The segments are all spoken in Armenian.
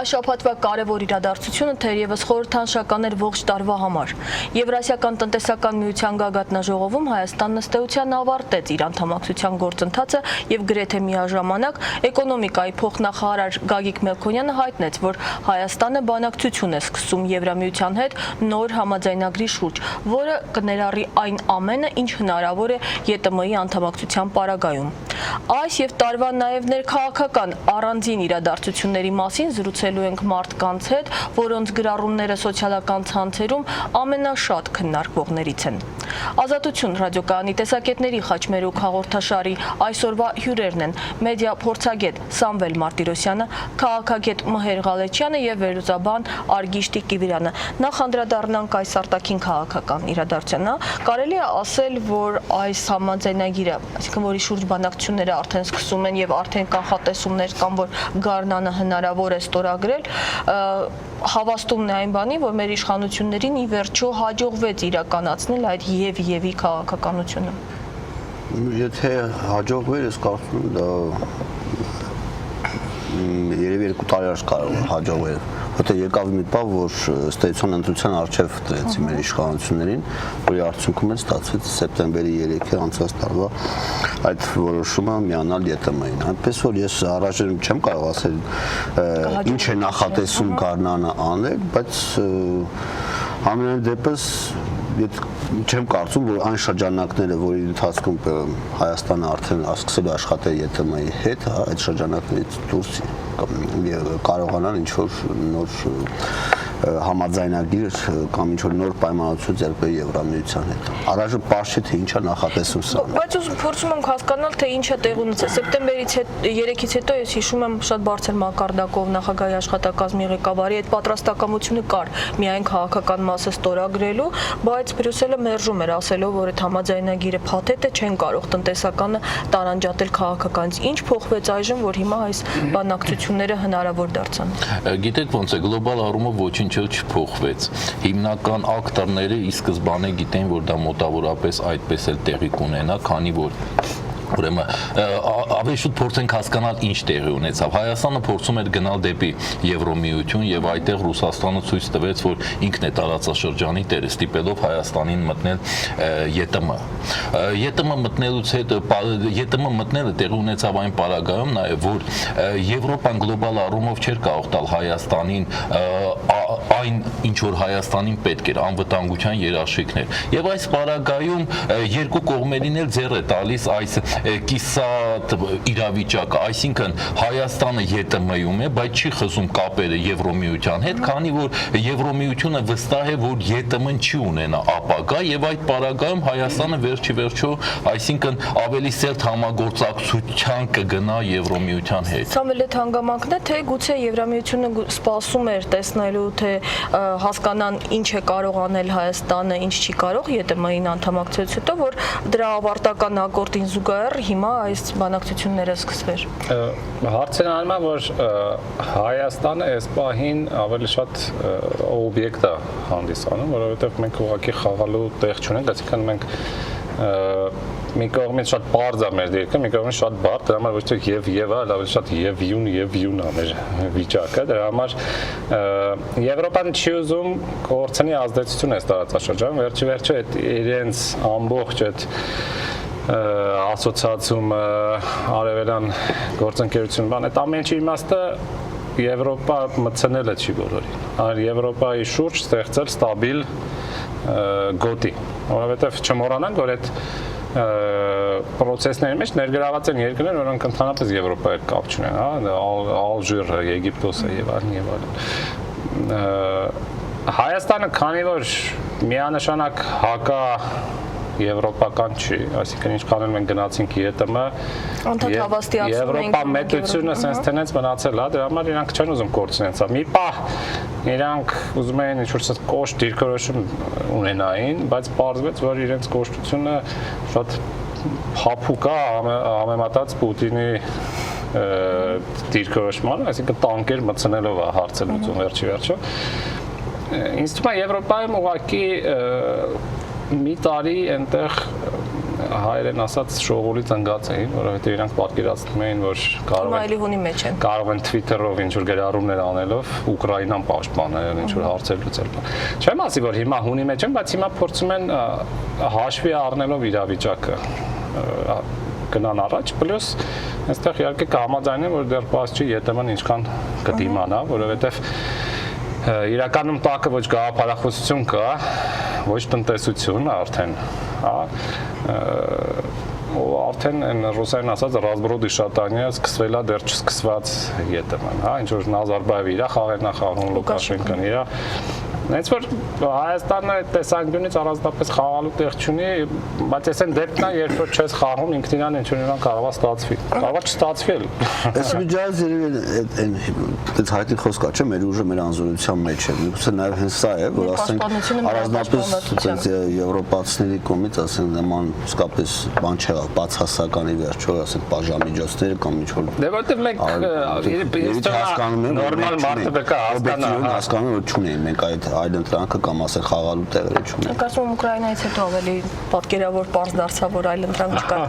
Այս շաբաթվա կարևոր իրադարձությունը թերևս խորհրդանշական էր ողջ տարվա համար։ Եվրասիական տնտեսական միության գագաթնաժողովում Հայաստանն ըստ էության ավարտեց իր անդամակցության գործընթացը եւ գրեթե միաժամանակ էկոնոմիկայի փոխնախարար Գագիկ Մելքոնյանը հայտնեց, որ Հայաստանը բանակցություն է սկսում Եվրամիության հետ նոր համաձայնագրի շուրջ, որը կներառի այն ամենը, ինչ հնարավոր է ԵՏՄ-ի անդամակցության պարագայում։ Այս եւ տարվա նաեւ ներքաղաքական առանձին իրադարձությունների մասին զրուցելու ենք մարդկանց հետ, որոնց գրառումները սոցիալական ցանցերում ամենաշատ քննարկվողներից են։ Ազատություն ռադիոկայանի տեսակետների խաչմերուկ հաղորդաշարի այսօրվա հյուրերն են մեդիա փորձագետ Սամվել Մարտիրոսյանը, քաղաքագետ Մհեր Ղալեչյանը եւ վերլուծաբան Արգիշտի Կիվիրյանը։ Նախ անդրադառնանք այս արտաքին քաղաքական իրադարձությանը։ Կարելի է ասել, որ այս համաձայնագիրը, այսինքն որի շուրջ բանակցությունները արդեն սկսում են եւ արդեն կանխատեսումներ կան, որ գարնանը հնարավոր է ստորագրել, հավաստումն է այն բանի, որ մեր իշխանություններին ի վերջո հաջողվեց իրականացնել այդ եւ-ի քաղաքականությունը։ Եթե հաջողվեր, ես կարծում եմ դա երևի 2 տարի առաջ կարող հաջողվեր, որտեղ եկավ մի բան, որ ըստ էության ընտրության առջև դրեցի մեր իշխանություններին, որի արդյունքում էլ ստացվեց սեպտեմբերի 3-ի անցած տարվա այդ որոշումը միանալ ԵՏՄ-ին։ Այնպես որ ես առայժմ չեմ կարող ասել ինչ է նախատեսում գարնանը անել, բայց ամենայն դեպս չեմ կարծում, որ այն շրջանակները, որի ընթացքում Հայաստանը արդեն սկսել է աշխատել ԵՏՄ-ի հետ, այդ շրջանակներից դուրս կարողանալ ինչ-որ նոր համաձայնագիր կամ ինչ-որ նոր պայմանություն ձեռք բերել Եվրամիության հետ։ Առայժմ պարզ չէ, թե ինչ է նախատեսում սա։ Բայց ուզում փորձում ենք հասկանալ, թե ինչ է տեղի ունեցել։ Սեպտեմբերից 3-ից հետո ես հիշում եմ շատ բարձր մակարդակով նախագահի աշխատակազմի ղեկավարի այդ պատրաստակամությունը կար միայն քաղաքական մասը ստորագրելու, բայց Բրյուսելը մերժում էր ասելով, որ այդ համաձայնագիրը փաթեթ է, չեն կարող տնտեսականը տարանջատել քաղաքականից։ Ինչ փոխվեց այժմ, որ հիմա այս բանակցությունները հնարավոր դարձան։ Գիտեք ոնց է, գլոբալ առումով ոչինչ չփոխվեց։ Հիմնական ակտորները ի սկզբանե գիտեն, որ դա մոտավորապես այդպես էլ տեղի կունենա, քանի որ ուրեմն ավելի շուտ փորձենք հասկանալ ինչ տեղի ունեցավ։ Հայաստանը փորձում էր գնալ դեպի Եվրոմիություն եւ այդտեղ Ռուսաստանը ցույց տվեց, որ ինքն է տարածաշրջանի տերը, ստիպելով Հայաստանին մտնել ԵՏՄ։ ԵՏՄ մտնելուց հետո ԵՏՄ մտնելը տեղի ունեցավ այն պարագայում նաեւ, որ Եվրոպան գլոբալ առումով չէր կարող տալ Հայաստանին այն ինչ որ Հայաստանին պետք էր, անվտանգության երաշխիքներ։ Եվ այս պարագայում երկու կողմերին էլ ձեռ է տալիս այս կիսատ իրավիճակը, այսինքն Հայաստանը ԵՏՄ-ում է, բայց չի խզում կապերը Եվրոմիության հետ, քանի որ Եվրոմիությունը վստահ է, որ ԵՏՄ-ն չի ունենա ապագա եւ այդ պարագայում Հայաստանը վերջի վերջո, այսինքն ավելի սերտ համագործակցության կգնա Եվրոմիության հետ։ Սամվել այդ հանգամանքն է, թե գուցե Եվրամիությունը սպասում էր տեսնելու, թե հասկանան ինչ է կարող անել Հայաստանը, ինչ չի կարող ԵՏՄ-ին անդամակցությունից հետո, որ դրա ավարտական ակորդին զուգահեռ հիմա այս բանակցությունները սկսվեր։ Հարցն այն է, որ Հայաստանը այս պահին ավելի շատ օբյեկտ է հանդիսանում, որովհետև մենք ուղղակի խաղալու տեղ չունենք, այսինքն մենք մի կողմից շատ բարձ է մեր դիրքը, մի կողմից շատ բարդ, դրա համար ոչ թե եւ-ը, ավելի շատ եւ-յուն է մեր վիճակը, դրա համար Եվրոպան չի ուզում կորցնի ազդեցություն այս տարածաշրջանում, վերջի այդ իրենց ամբողջ այդ ասոցիացիումը, արևելյան գործընկերություն, բան, այդ ամեն ինչի իմաստը Եվրոպա մտցնելը չի բոլորին, այլ Եվրոպայի շուրջ ստեղծել ստաբիլ գոտի, որովհետև չմոռանանք, որ այդ պրոցեսների մեջ ներգրաված են երկրներ, որոնք ընդհանրապես Եվրոպայի հետ կապ չունեն, Ալժիրը, Եգիպտոսը եւ այլն։ Հայաստանը, քանի որ միանշանակ հակա եվրոպական չի, այսինքն ինչքան մենք գնացինք ԵՏՄ, Եվրոպա մեծությունը sense tenets մնացել է, դրա համար իրանք չեն ուզում կորցնել սա։ Մի պահ իրանք ուզում էին ինչ-որ կոշտ դիրքորոշում ունենային, բայց պարզվեց, որ իրենց կոշտությունը շատ փափուկ է համեմատած Պուտինի դիրքորոշմանը, այսինքն տանկեր մտցնելով է հարցը լուծում վերջի վերջո։ Ինձ թվում է Եվրոպայում ուղղակի մի տարի այնտեղ հայերեն ասած շողոլի ծնգած էին, որովհետև իրանք պատկերացնում էին, որ Այլի հունի մեջ են։ կարող են Twitter-ով ինչ-որ գրառումներ անելով Ուկրաինան պաշտպանել, ինչ-որ հարցեր լուծել։ Չեմ ասի, որ հիմա հունի մեջ են, բայց հիմա փորձում են հաշվի առնելով իրավիճակը գնան առաջ, պլյուս այստեղ իհարկե կհամաձայնեմ, որ դեռ պարզ չի ԵՏՄ-ն ինչքան կդիմանա, որովհետև իրականում տակը ոչ գաղափարախոսություն կա, ոչ տնտեսություն արդեն, հա, արդեն այն ռուսերեն ասած ռազմրոդի շատանիա սկսվել է դեռ չսկսված ԵՏՄ-ն, հա, ինչ որ Նազարբաևը իր խաղերն է խաղում, Լուկաշենկոն իր Նայց որ Հայաստանը տեսանկյունից առանձնապես խաղալու տեղ չունի, բայց այս այն դեպքն է, երբ որ չես խաղում, ինքն իրան ինչ-որ կարող է ստացվի։ Կարող է չստացվի էլ։ Այս միջազգային երևի այն դից հայտի խոսքա չէ, մեր ուժը մեր անզորության մեջ է։ Միգուցե նաև հենց սա է, որ ասենք առանձնապես եվրոպացիների կողմից ասենք նման իսկապես բան չեղավ, բացասականի վերջո ասենք բաժամիջոցներ կամ ինչ-որ։ Դե որտեղ մենք նորմալ մարդը պետք է հասկանան, որ չունեն մենք այդ այլ ընտրանքը կամ ասենք խաղալու տեղերը չունեն։ Եք ասում Ուկրաինայից հետո ավելի պատկերավոր պարզ դարձավ, որ այլ ընտրանք չկա։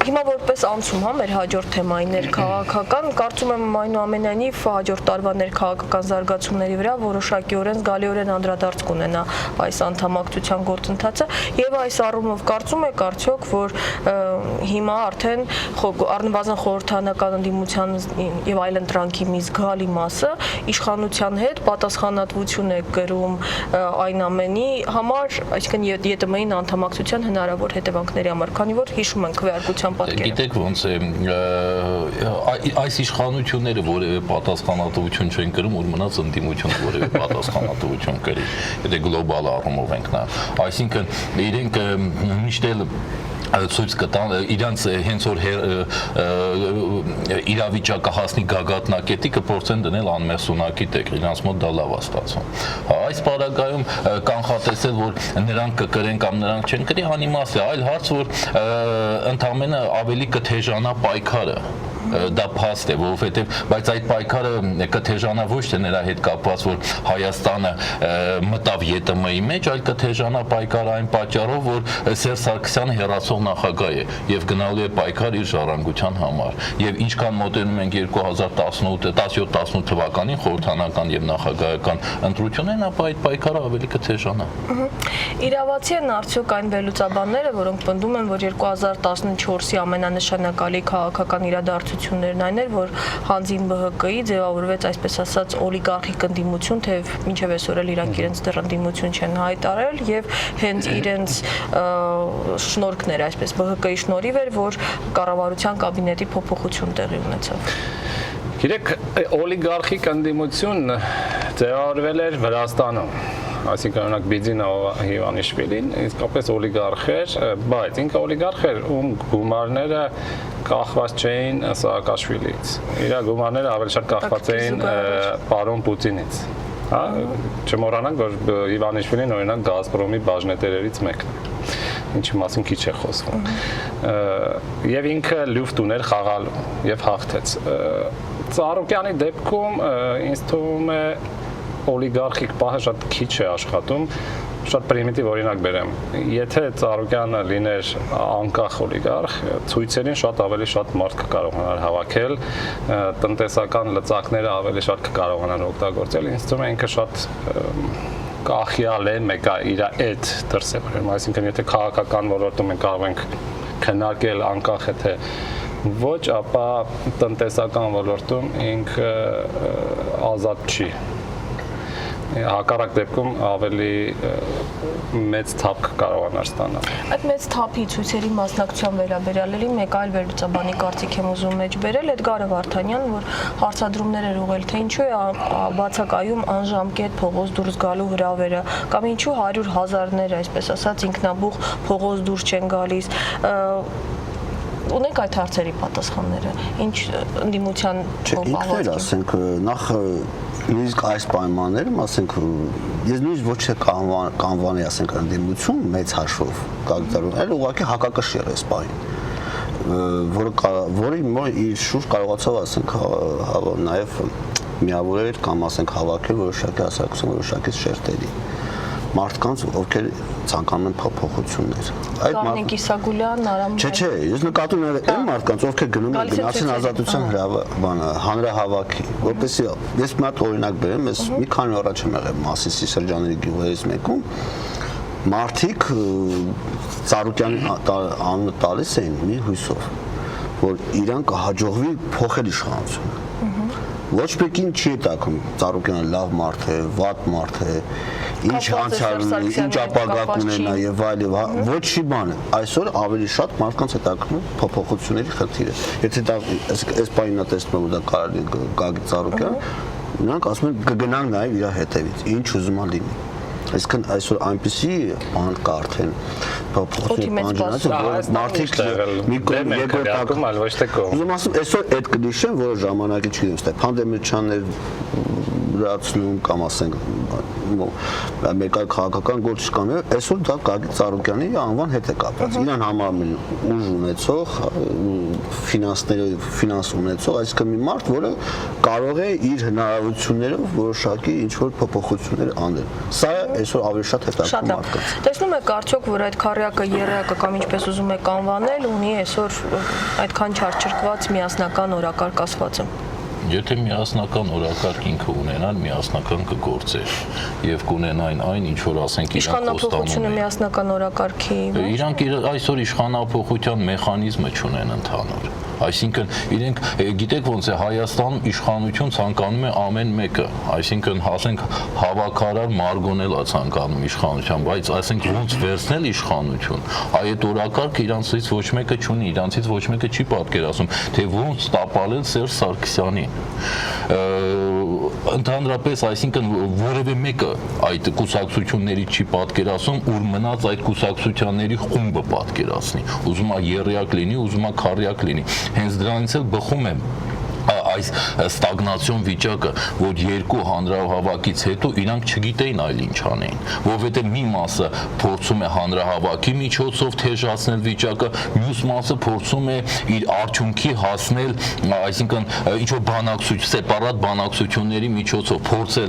Հիմա որպես անցում, հա, մեր հաջորդ թեմային ներքաղաքական, կարծում եմ այնուամենայնիվ հաջորդ տարվա ներքաղաքական զարգացումների վրա որոշակիորեն զգալիորեն անդրադարձ կունենա այս անդամակցության գործընթացը եւ այս առումով կարծում եք արդյոք, որ հիմա արդեն առնվազն խորհրդանական ընդդիմության եւ այլ ընտրանքի մի զգալի մասը իշխանության հետ պատասխանատվություն է կրում այն ամենի համար, այսինքն ԵՏՄ-ին անդամակցության հնարավոր հետևանքների համար, քանի որ հիշում ենք քվեարկության պատկերը։ Գիտեք ոնց է այս իշխանությունները որևէ պատասխանատվություն չեն կրում, որ մնաց ընդդիմությունը որևէ պատասխանատվություն կրի։ Եթե գլոբալ առումով ենք նա, այսինքն իրենք միշտ էլ ցույց կտան իրանց հենց որ իրավիճակը հասնի գագաթնակետի կփորձեն դնել անմեղսունակի տեղ, իրանց մոտ դա լավ է ստացվում։ Այս պարագայում կանխատեսել, որ նրանք կկրեն կամ նրանք չեն կրի, անիմաստ է, այլ հարց, որ ընդամենը ավելի կթեժանա պայքարը դա փաստ է, որովհետև բայց այդ պայքարը կթեժանա ոչ թե նրա հետ կապված, որ Հայաստանը մտավ ԵՏՄ-ի մեջ, այլ կթեժանա պայքարը այն պատճառով, որ Սերժ Սարգսյանը հեռացող նախագահ է եւ գնալու է պայքար իր ժառանգության համար։ Եւ ինչքան մոտենում ենք 2017-18 թվականին խորհրդանական եւ նախագահական ընտրություններին, ապա այդ պայքարը ավելի կթեժանա։ Իրավացի են արդյոք այն վերլուծաբանները, որոնք պնդում են, որ 2014-ի ամենանշանակալի քաղաքական իրադարձություններն այն էր, որ հանձին ԲՀԿ-ի ձևավորվեց այսպես ասած օլիգարխիկ ընդդիմություն, թեև մինչև այսօր էլ իրանք իրենց դեռ ընդդիմություն չեն հայտարարել եւ հենց իրենց շնորհքն էր, այսպես ԲՀԿ-ի շնորհիվ էր, որ կառավարության կաբինետի փոփոխություն տեղի ունեցավ։ Գիտեք, օլիգարխիկ ընդդիմություն ձևավորվել էր Վրաստանում, այսինքն օրինակ Բիձինա Հիվանիշվիլին իսկապես օլիգարխ էր, բայց ինքը օլիգարխ էր, ում գումարները կախված չէին Սաակաշվիլիից։ Իր գումարները ավելի շատ կախված էին պարոն Պուտինից։ Հա, չմոռանանք, որ Հիվանիշվիլին օրինակ Գազպրոմի բաժնետերերից մեկն է, ինչի մասին քիչ է խոսվում։ Եվ ինքը լյուֆտ ուներ խաղալու եւ հաղթեց։ Ծառուկյանի դեպքում ինձ թվում է օլիգարխիկ պահը շատ քիչ է աշխատում, շատ պրիմիտիվ օրինակ բերեմ։ Եթե Ծառուկյանը լիներ անկախ օլիգարխ, ցույցերին շատ ավելի շատ մարդ կկարողանար հավաքել, տնտեսական լծակները ավելի շատ կկարողանան օգտագործել, ինձ թվում է ինքը շատ կախյալ է մեկը իր այդ դրսևորում, այսինքն եթե քաղաքական ոլորտում մենք կարող ենք քննարկել անկախ է թե ոչ, ապա տնտեսական ոլորտում ինքը ազատ չի։ Հակառակ դեպքում ավելի մեծ թափ կարողանար ստանալ։ Այդ մեծ թափի ցույցերի մասնակցության վերաբերյալ էլի մեկ այլ վերլուծաբանի կարծիք եմ ուզում մեջ բերել Էդգարը Վարդանյան, որ հարցադրումներ էր ուղղել, թե ինչու է բացակայում անժամկետ փողոց դուրս գալու հրավերը, կամ ինչու 100,000-ներ, այսպես ասած, ինքնաբուխ փողոց դուրս չեն գալիս։ Ունենք այդ հարցերի պատասխանները։ Ինչ ընդդիմության ինքներ ասենք նախ նույնիսկ այս պայմաններում ասենք ես նույնիսկ ոչ թե կանվանի ասենք ընդդիմություն մեծ հաշվով կարգավորում, այլ ուղղակի հակակշիռ է սպային, որի իր շուրջ կարողացավ ասենք նաև միավորել կամ ասենք հավաքել որոշակի հասարակություն որոշակի շերտերի։ մարդկանց, ովքեր ցանկանում են փոփոխություններ։ Կարնիկ Իսագուլյան, Արամ Չէ, ես նկատում եմ այն մարդկանց, ովքեր գնում են գնացին ազատության հանրահավաքի, որպեսզի ես մի հատ օրինակ բերեմ, ես մի քանի օր առաջ եմ եղել Մասիսի շրջանների գյուղերից մեկում, մարդիկ Ծառուկյանին անունը տալիս էին մի հույսով, որ իրան կհաջողվի փոխել իշխանությունը։ Ոչ մեկին չի տակում Ծառուկյանը լավ մարդ է, վատ մարդ է, ինչ անցյալ ունի, ինչ ապագա կունենա եւ այլն, ոչի բան։ Այսօր ավելի շատ մարդկանց հետաքրքրում է փոփոխությունների խնդիրը։ Եթե դա այս բանը տեսնում եմ, դա կարելի Գագիկ Ծառուկյան, նրանք ասում են կգնան նաեւ իր հետևից, ինչ ուզում ա լինի։ Այսինքն այսօր այնպեսի բան կա արդեն փոփոխություններ բանջարած, որ մարդիկ մի կողմ երկրորդական այլ ոչ թե կողմ։ Ես ասում այսօր այդ կդիշեմ, որ ժամանակի չգիտեմ, ստե Փանդեմիրչյաններ լրացնում կամ ասենք մեկ այլ քաղաքական գործիչ կամ այսօր դա Գագիկ Ծառուկյանի անվան հետ է կապված։ Իրան համարում են ուժ ունեցող, ֆինանս ունեցող, այսինքն մի մարդ, որը կարող է իր հնարավորություններով որոշակի ինչ-որ փոփոխություններ անել։ Սա այսօր ավելի շատ հետաքրքիր մարդկանց։ Տեսնում եք արդյոք, որ այդ քարյակը, երրակը կամ ինչպես ուզում եք անվանել, ունի այսօր այդքան չարչրկված միասնական օրակարգ ասվածը։ Եթե միասնական օրակարգ ինքը ունենան, միասնական կգործեր եւ կունենային այն, ինչ որ ասենք իրանք իշխանապողությունը միասնական օրակարգի։ Իրանք այսօր իշխանապողության մեխանիզմը չունեն ընդհանուր։ Այսինքն իրենք գիտեք ոնց է Հայաստանում իշխանություն ցանկանում է ամեն մեկը, այսինքն ասենք հավաքարար մարգոնելա ցանկանում իշխանության, բայց ասենք ոնց վերցնել իշխանություն, այդ օրակարգը իրանցից ոչ մեկը չունի, իրանցից ոչ մեկը չի պատկերացնում, թե ոնց տապալել Սերժ Սարգսյանին։ Ընդհանրապես, այսինքն որևէ մեկը այդ կուսակցություններից չի պատկերացնում, ուր մնաց այդ կուսակցությունների խումբը պատկերացնի։ Ուզում է երրյակ լինի, ուզում է քառյակ լինի։ Հենց դրանից էլ բխում եմ այս ստագնացիոն վիճակը, որ երկու հանրահավաքից հետո իրանք չգիտեին այլ ինչ անեին, որովհետև մի մասը փորձում է հանրահավաքի միջոցով թեժացնել վիճակը, մյուս մասը փորձում է իր արդյունքի հասնել, այսինքն ինչ որ բանակցություն, սեպարատ բանակցությունների միջոցով փորձել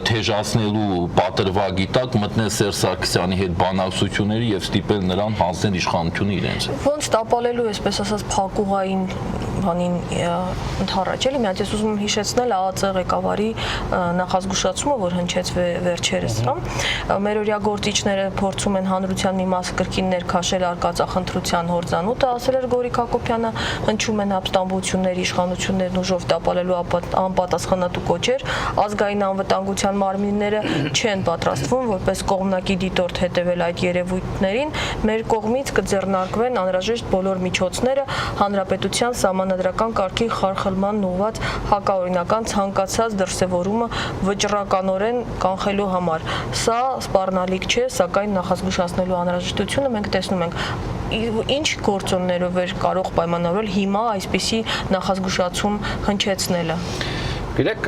թեժացնելու պատրվագի տակ մտնել Սերժ Սարգսյանի հետ բանակցությունների եւ ստիպել նրան հանձնել իշխանությունը իրենց։ Ոնց տապալելու, այսպես ասած, փակուղային բանին ընդառաջ էլի, մի հատ ես ուզում եմ հիշեցնել ԱԱԾ ղեկավարի նախազգուշացումը, որ հնչեց վերջերս, մերօրյա գործիչները փորձում են հանրության մի մասը կրկին ներքաշել արկածախնդրության հորձանուտը, ասել էր Գորիկ Հակոբյանը, հնչում են ապստամբությունների, իշխանություններն ուժով տապալելու անպատասխանատու կոչեր, ազգային անվտանգության մարմինները չեն պատրաստվում որպես կողմնակի դիտորդ հետևել այդ երևույթներին, մեր կողմից կձեռնարկվեն անհրաժեշտ բոլոր միջոցները հանրապետության սահմանադրական կարգի խարխլման ուղղված հակաօրինական ցանկացած դրսևորումը վճռականորեն կանխելու համար։ Սա սպառնալիք չէ, սակայն նախազգուշացնելու անհրաժեշտությունը մենք տեսնում ենք։ Ինչ գործոններով էր կարող պայմանավորվել հիմա այսպիսի նախազգուշացում հնչեցնելը։ Գիտեք,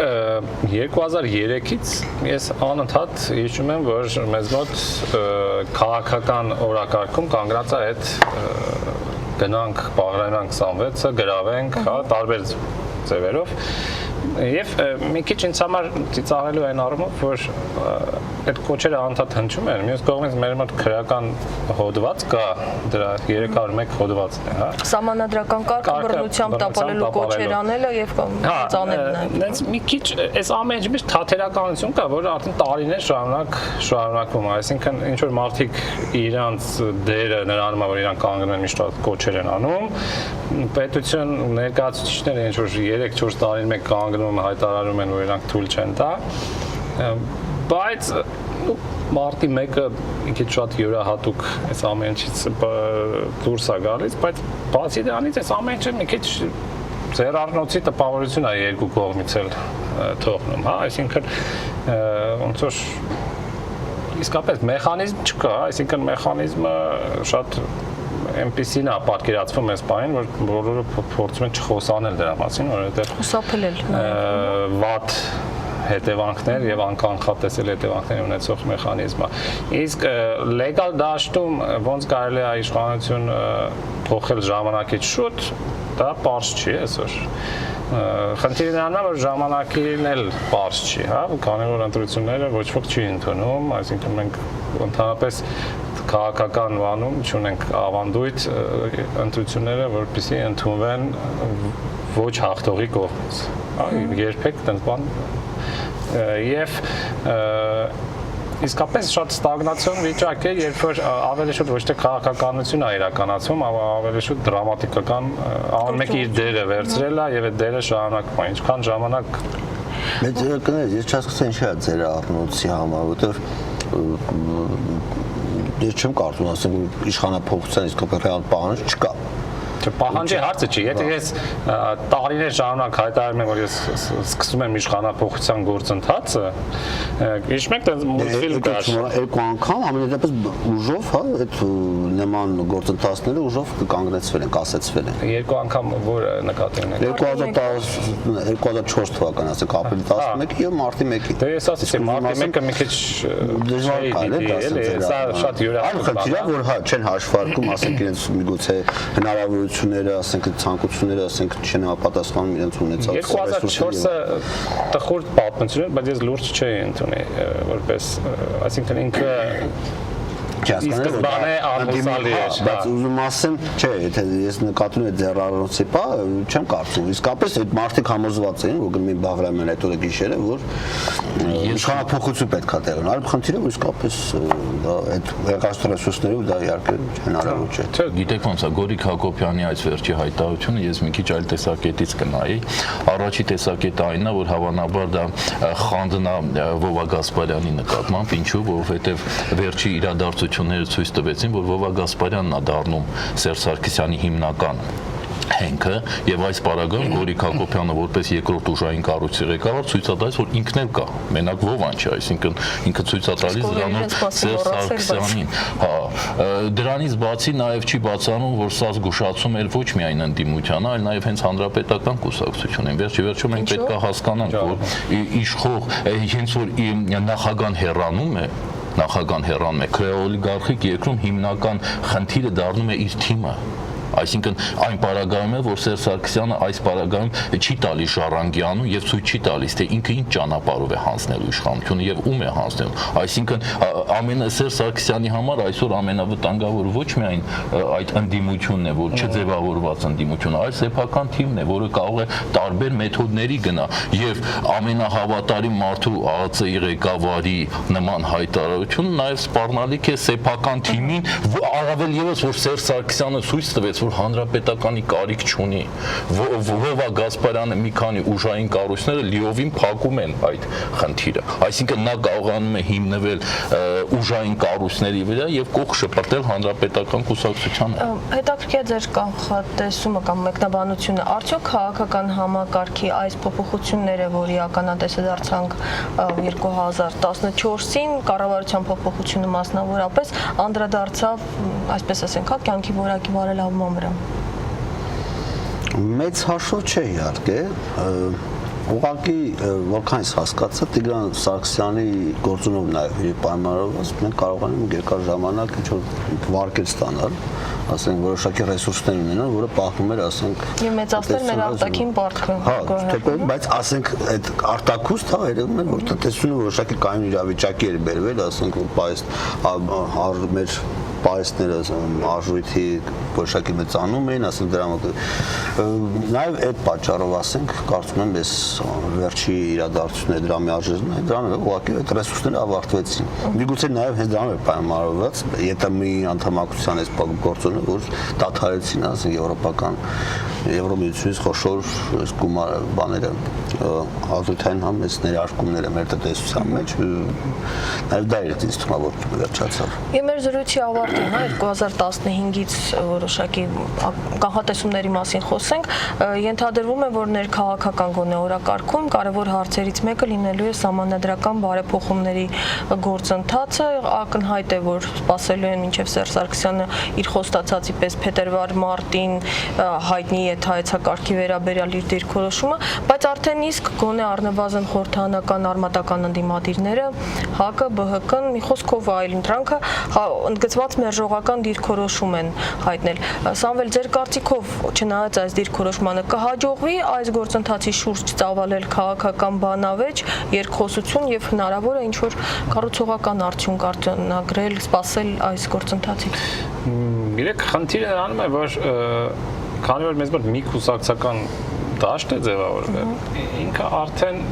2003-ից ես անընդհատ հիշում եմ, որ մեզ մոտ քաղաքական օրակարգում կանգնած է այդ գնանք Բաղրամյան 26-ը, գրավենք, տարբեր ձևերով եւ մի քիչ ինձ համար ծիծաղելու այն առումով, որ այդ կոչերը անդադ հնչում են, մյուս կողմից մեր մոտ քրեական հոդված կա, դրա 301 հոդվածն է, հա։ Սահմանադրական կարգը բռնությամբ տապալելու կոչեր անելը եւ ծանելն է։ Դենց մի քիչ այս ամեն ինչ միշտ թատերականություն կա, որը արդեն տարիներ շարունակվում է, այսինքն ինչ որ մարդիկ իրանց դերը նրանում է, որ իրանք կանգնում են միշտ կոչեր են անում, պետություն ներկայացուցիչները ինչ որ 3-4 տարին մեկ կանգնում հայտարարում են, որ իրանք թույլ չեն տա, բայց մարտի մեկը մի քիչ շատ յուրահատուկ այս ամեն ինչից դուրս է գալիս, բայց բացի դրանից այս ամեն ինչը մի քիչ ձեռառնոցի տպավորություն է երկու կողմից էլ թողնում, հա, այսինքն ոնց որ իսկապես մեխանիզմ չկա, այսինքն մեխանիզմը շատ այնպեսին է պատկերացվում այս բանին, որ բոլորը փորձում են չխոսանել դրա մասին, որովհետև խուսափել վատ հետևանքներ եւ անկանխատեսելի հետևանքներ ունեցող մեխանիզմ է։ Իսկ լեգալ դաշտում ոնց կարելի է իշխանություն փոխել ժամանակից շուտ, դա պարզ չի այսօր։ Խնդիրն այն է, որ ժամանակին էլ պարզ չի, հա, քանի որ ընտրությունները ոչ ոք չի ընդունում, այսինքն մենք ընդհանրապես քաղաքական բանում չունենք ավանդույթ ընտրությունները, որպեսզի ընդունվեն ոչ հաղթողի կողմից։ Երբեք այդպես բան եւ իսկապես շատ ստագնացիոն վիճակ է, երբ որ ավելի շուտ ոչ թե քաղաքականություն է իրականացվում, այլ ավելի շուտ դրամատիկական ամեն մեկը իր դերը վերցրել է եւ այդ դերը շարունակվում է։ Ինչքան ժամանակ Մեծ կներես, ես չհասկացա ինչի է ձեր առնոցի համար, որտեղ ես չեմ կարծում, ասենք իշխանափոխության իսկապես ռեալ պահանջ չկա։ Պահանջի հարցը չի, եթե ես տարիներ շարունակ հայտարարում եմ, որ ես սկսում եմ իշխանափոխության գործընթացը, հիշում եք, այդպես մուլտֆիլմ կար։ Երկու անգամ ամենատեպս ուժով, հա, այդ նման գործընթացները ուժով կանգնեցվել են, կասեցվել են։ Երկու անգամ որ նկատի ունեք։ 2004 թվականին, ասենք ապրիլի 11-ի եւ մարտի 1-ի։ Դե ես ասացի, մարտի 1-ը մի քիչ դժվար է, սա շատ յուրահատուկ բան է։ որ հա չեն հաշվարկում, ասենք իրենց միգուցե հնարավորությունները, ասենք ցանկությունները, ասենք չեն համապատասխանում իրենց ունեցած 2004-ը տխուր պատմություն էր, բայց ես լուրջ չէի ընդունի, որպես, այսինքն ինքը Իսկզբանե արտոսալի է, բայց ուզում ասեմ, չէ, եթե ես նկատում եմ ձեր առանցի պա, չեմ կարծում, իսկապես այդ մարդիկ համոզված էին, որ գնում Բաղրամյան այդ օրը գիշերը, որ իշխանափոխություն պետք է տեղի ունենա, այլ խնդիրը որ իսկապես դա այդ եղած ռեսուրսներով դա իհարկե հնարավոր չէ։ Գիտեք ոնց է, Գորիկ Հակոբյանի այս վերջի հայտարարությունը ես մի քիչ այլ տեսակետից կնայի։ Առաջի տեսակետը այնն է, որ հավանաբար դա խանդն է Վովա Գասպարյանի նկատմամբ, ինչու, որովհետև վերջի իրադարձությունները ցույց տվեցին, որ Վովա Գասպարյանն է դառնում Սերժ Սարգսյանի հիմնական հենքը եւ այս պարագայում Գորիկ Հակոբյանը որպես երկրորդ ուժային կառույցի ղեկավար ցույց է տալիս, որ ինքն էլ կա, մենակ Վովան չէ, այսինքն ինքը ցույց է տալիս դրանով Սերժ Սարգսյանին։ Հա, դրանից բացի նաեւ չի բացառում, որ սա զգուշացում էլ ոչ միայն ընդդիմությանը, այլ նաեւ հենց հանրապետական կուսակցությունին։ Վերջի մենք պետք է հասկանանք, որ իշխող հենց որ նախագահան հեռանում է, քրեոլիգարխիկ երկրում հիմնական խնդիրը դառնում է իր թիմը։ Այսինքն այն պարագայում է, որ Սերժ Սարգսյանը այս պարագայում չի տալիս Ժառանգյանու եւ ցույց չի տալիս, թե ինքը ինչ ճանապարհով է հանձնելու իշխանությունը եւ ում է հանձնելու։ Այսինքն ամենը Սերժ Սարգսյանի համար այսօր ամենավտանգավոր ոչ միայն այդ ընդդիմությունն է, որ չձևավորված ընդդիմությունը, այլ սեփական թիմն է, որը կարող է տարբեր մեթոդների գնա եւ ամենահավատարիմ մարդու ԱԱՑ-ի ղեկավարի նման հայտարարությունը նաեւ սպառնալիք է սեփական թիմին, առավել եւս որ Սերժ Սարգսյանը ցույց տվեց, որ հանրապետականի կարիք չունի։ Վովա Գասպարյանը մի քանի ուժային կառույցները լիովին փակում են այդ խնդիրը։ Այսինքն նա կարողանում է հիմնվել ուժային կառույցների վրա եւ կողք շպրտել հանրապետական կուսակցությանը։ Հետաքրքիր է ձեր կանխատեսումը կամ մեկնաբանությունը, արդյոք քաղաքական համակարգի այս փոփոխությունները, որի ականատեսը դարձանք 2014-ին, կառավարության փոփոխությունը մասնավորապես անդրադարձավ, այսպես ասենք, կյանքի որակի բարելավման վրա։ Մեծ հաշվով չէ իհարկե, ուղղակի որքան ես հասկացա Տիգրան Սարգսյանի գործունով նաև իր պայմանավորված մենք կարողանում երկար ժամանակ ինչ-որ վարկեր ստանալ, ասենք որոշակի ռեսուրսներ ունենալ, որը պահվում էր, ասենք եւ մեծացնել մեր արտաքին պարտքը։ Հա, բայց ասենք այդ արտաքուստ հա երևում է որ տնտեսությունը որոշակի կայուն իրավիճակի էր բերվել, ասենք որ մեր պայսները արժույթի որոշակի մեծանում էին, ասենք դրա մոտ նաև այդ պատճառով ասենք կարծում եմ ես վերջի իրադարձությունները դրա միաժամանակ այն դրանով ուղղակի այդ ռեսուրսները ավարտվեցին։ Միգուցե նաև հենց դրանով է պայմանավորված ԵՏՄ-ի անդամակցության այս գործոնը, որ դադարեցին, ասենք եվրոպական Եվրոմիությունից խոշոր գումար բաները ազգային համես ներարկումները մեր տնտեսության մեջ նաև դա էր ինձ թվում որ վերջացավ։ Եվ մեր զրույցի ավարտին, 2015-ից որոշակի կանխատեսումների մասին խոսենք, ենթադրվում է, որ ներքաղաքական գոնե օրակարգում կարևոր հարցերից մեկը լինելու է սահմանադրական բարեփոխումների գործընթացը, ակնհայտ է, որ սպասելու են մինչև Սերժ Սարգսյանը իր խոստացածի պես փետրվար-մարտին հայտնի այդ հայեցակարգի վերաբերյալ իր դիրքորոշումը, բայց արդեն իսկ գոնե առնվազն խորհրդանական արմատական ընդդիմադիրները, ՀԱԿ-ը, ԲՀԿ-ն մի խոսքով այլ ընտրանքը ընդգծված մերժողական դիրքորոշում են հայտնել։ Սամվել, ձեր կարծիքով, չնայած այս դիրքորոշմանը, կհաջողվի այս գործընթացի շուրջ ծավալել քաղաքական բանավեճ, երկխոսություն եւ հնարավոր է ինչ-որ կառուցողական արդյունք արձանագրել, սպասել այս գործընթացից։ Իրեք խնդիրը անում է, որ քանի որ մեզ մոտ մի կուսակցական դաշտ է ձևավորվել, ինքը արդեն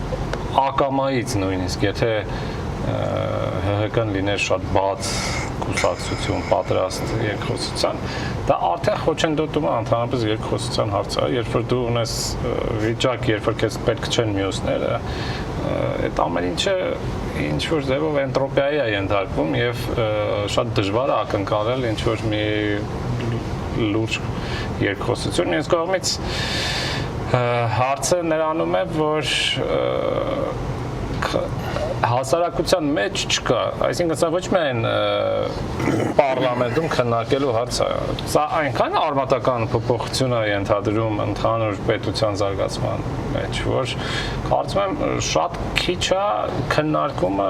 ակամայից նույնիսկ, եթե ՀՀԿ-ն լիներ շատ բաց կուսակցություն, պատրաստ երկխոսության, դա արդեն խոչընդոտում է ընդհանրապես երկխոսության հարցը, երբ որ դու ունես վիճակ, երբ որ քեզ պետք չեն մյուսները, այդ ամեն ինչը ինչ որ ձևով էնտրոպիայի է ենթարկվում եւ շատ դժվար է ակնկալել ինչ որ մի լուրջ երկխոսություն։ Մյուս կողմից հարցը նրանում է, որ հասարակության մեջ չկա, այսինքն սա ոչ միայն պարլամենտում քննարկելու հարց է, սա այնքան արմատական փոփոխություն է ենթադրում ընդհանուր պետության զարգացման մեջ, որ կարծում եմ շատ քիչ է քննարկումը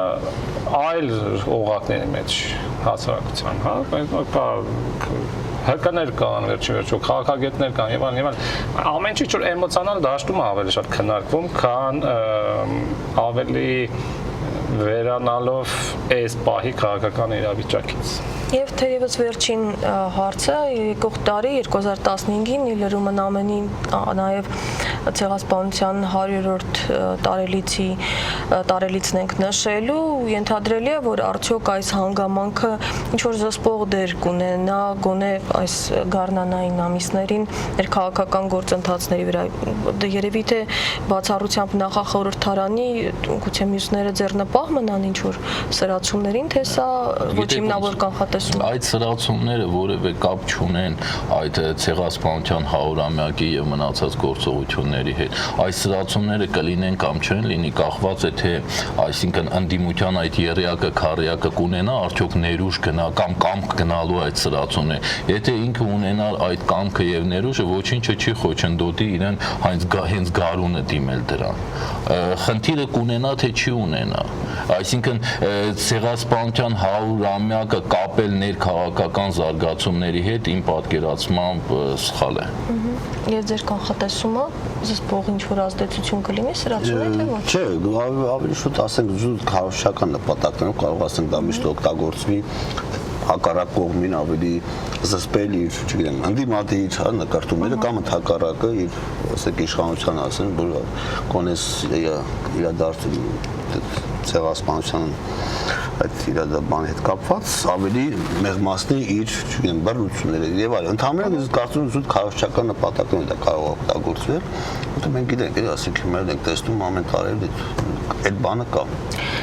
այլ օղակների մեջ հասարակության, հա, ՀԿ-ներ կան, վերջիվերջո քաղաքագետներ կան եւ այլն, ամեն ինչ որ էմոցիոնալ դաշտում է ավելի շատ քննարկվում, քան ավելի վերանալով այս պահի քաղաքական իրավիճակից։ Եվ թերևս վերջին հարցը եկող տարի 2015-ին ի լրումն ամենի նաև ցեղասպանության 100-րդ տարելիցն ենք նշելու, ենթադրելի է, որ արդյոք այս հանգամանքը ինչ-որ զսպող դեր կունենա գոնե այս գարնանային ամիսներին ներքաղաքական գործընթացների վրա, երևի թե բացառությամբ նախախորհրդարանի գուցե մյուսները ձեռնպահ մնան ինչ-որ սրացումներին, թե սա ոչ հիմնավոր կանխատեսում։ Այդ սրացումները որևէ կապ չունեն այդ ցեղասպանության 100-ամյակի եւ մնացած գործողությունների հետ։ Այս սրացումները կլինեն կամ չեն լինի, կախված է թե այսինքն ընդդիմության այդ երեակը, քարեակը կունենա արդյոք ներուժ գնա կամ կամք գնալու այդ սրացումները։ Եթե ինքը ունենար այդ կամքը եւ ներուժը, ոչինչը չի խոչընդոտի իրեն հենց գարունը դիմել դրան։ Խնդիրը կունենա թե չի ունենա։ Այսինքն ցեղասպանության 100-ամյակը կապել ներքաղաքական զարգացումների հետ իմ պատկերացմամբ սխալ է։ Եվ ձեր կանխատեսումը զսպող ինչ-որ ազդեցություն կլինի սրացումների թե ոչ։ Չէ, ավելի շուտ ասենք զուտ քարոզչական նպատակներով կարող ասենք դա միշտ օգտագործվի հակառակ կողմին ավելի զսպել իր, չգիտեմ, ընդդիմադիր նկարտումները կամ հակառակը իր, ասենք իշխանության ասեն, որ կոնես իրադարձ ցեղասպանության այդ իրադարձության հետ կապված ավելի մեղմացնի իր, չգիտեմ, բռնությունները եւ այլն։ Ընդհանրապես ես կարծում եմ զուտ քարոզչական նպատակներով դա կարող է օգտագործվել, որտեղ մենք գիտենք, ասենք հիմա ենք տեսնում ամեն տարի այդ բանը կա։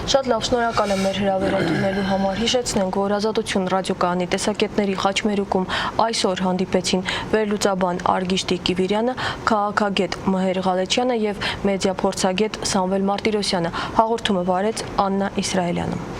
Շատ լավ, շնորհակալ եմ մեր հրավերատունելու համար։ Հիշեցնենք, որ Ազատություն ռադիոկայանի տեսակետների խաչմերուկում այսօր հանդիպեցին վերլուծաբան Արգիշտի Կիվիրյանը, քաղաքագետ Մհեր Ղալեչյանը եւ մեդիա փորձագետ Սամվել Մարտիրոսյանը։ Հաղորդումը վարեց Աննա Իսրայելյանը։